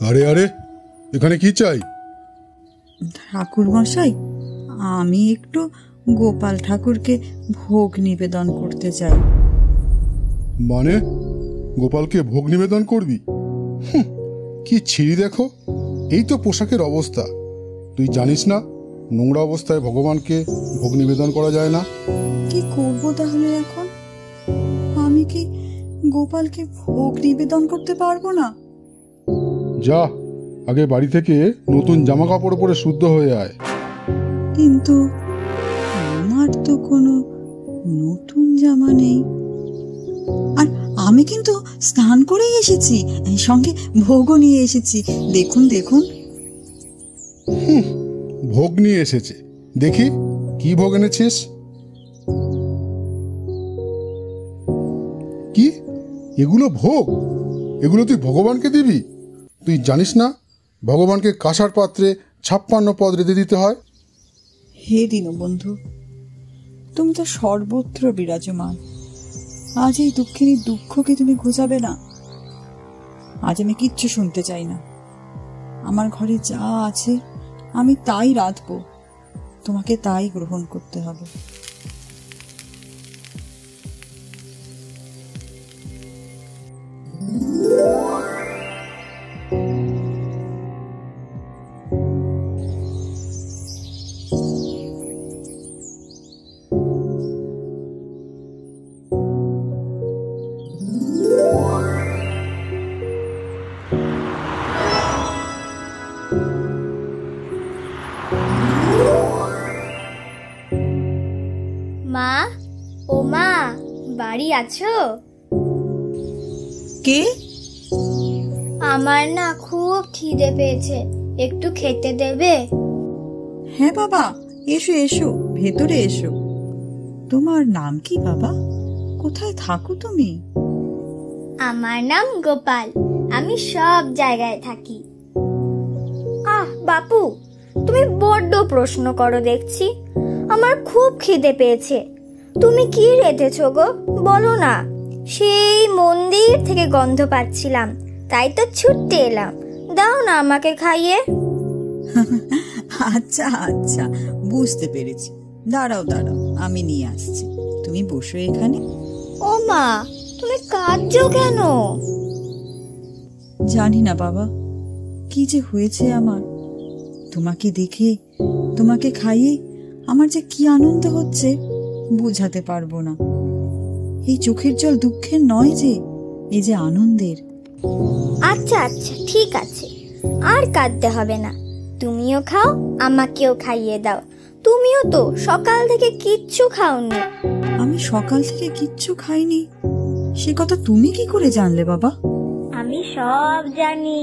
আরে আরে, এখানে কি চাই? ঠাকুর মশাই, আমি একটু গোপাল ঠাকুরকে ভোগ নিবেদন করতে চাই। মানে গোপালকে ভোগ নিবেদন করবি? কি ছিঁড়ি দেখো, এই তো পোশাকের অবস্থা। তুই জানিস না নোংরা অবস্থায় ভগবানকে ভোগ নিবেদন করা যায় না? কি করব তাহলে এখন? আমি কি গোপালকে ভোগ নিবেদন করতে পারবো না? যা, আগে বাড়ি থেকে নতুন জামা কাপড় পরে শুদ্ধ হয়ে আয়। কিন্তু আমার তো কোনো নতুন জামা নেই, আর আমি কিন্তু স্নান করেই এসেছি, সঙ্গে ভোগও নিয়ে এসেছি। দেখুন দেখুন। ভোগ নিয়ে এসেছে? দেখি কি ভোগ এনেছিস। কি এগুলো ভোগ? এগুলো তুই ভগবানকে দিবি? তুই জানিস না ভগবানকে কাঁসার পাত্রে 56 পদ রেঁধে দিতে হয়? হে দীনবন্ধু, তুমি তো সর্বত্র বিরাজমান। আজ এই দুঃখিনীর দুঃখকে তুমি ঘোচাবে না? আজ আমি কিচ্ছু শুনতে চাই না। আমার ঘরে যা আছে আমি তাই রাঁধবো, তোমাকে তাই গ্রহণ করতে হবে। মা, ও মা, বাড়ি আছো? কে? আমার না খুব খিদে পেয়েছে, একটু খেতে দেবে? হ্যাঁ বাবা, এসো এসো, ভেতরে এসো। তোমার নাম কি বাবা? কোথায় থাকো তুমি? আমার নাম গোপাল, আমি সব জায়গায় থাকি। আহ বাপু, তুমি বড্ড প্রশ্ন করো দেখছি। আমার খুব খিদে পেয়েছে। তুমি কি রেঁধেছো গো, বলো না। সেই মন্দির থেকে গন্ধ পাচ্ছিলাম, তাই তো ছুটতে এলাম। দাও না আমাকে খাইয়ে। আচ্ছা আচ্ছা, বুঝতে পেরেছি। দাঁড়াও দাঁড়াও, আমি নিয়ে আসছি। তুমি বসো এখানে। ও মা, তুমি কাঁদছো কেন? জানি না বাবা, কি যে হয়েছে আমার। তোমাকে দেখে, তোমাকে খাইয়ে আমার যে কি আনন্দ হচ্ছে বোঝাতে পারবো না। এই চোখের জল দুঃখের নয় যে, এই যে আনন্দের। আচ্ছা আচ্ছা, ঠিক আছে, আর কাঁদতে হবে না। তুমিও খাও, আমাকেও খাইয়ে দাও। তুমিও তো সকাল থেকে কিচ্ছু খাওনি। আমি সকাল থেকে কিচ্ছু খাইনি, সে কথা তুমি কি করে জানলে বাবা? আমি সব জানি।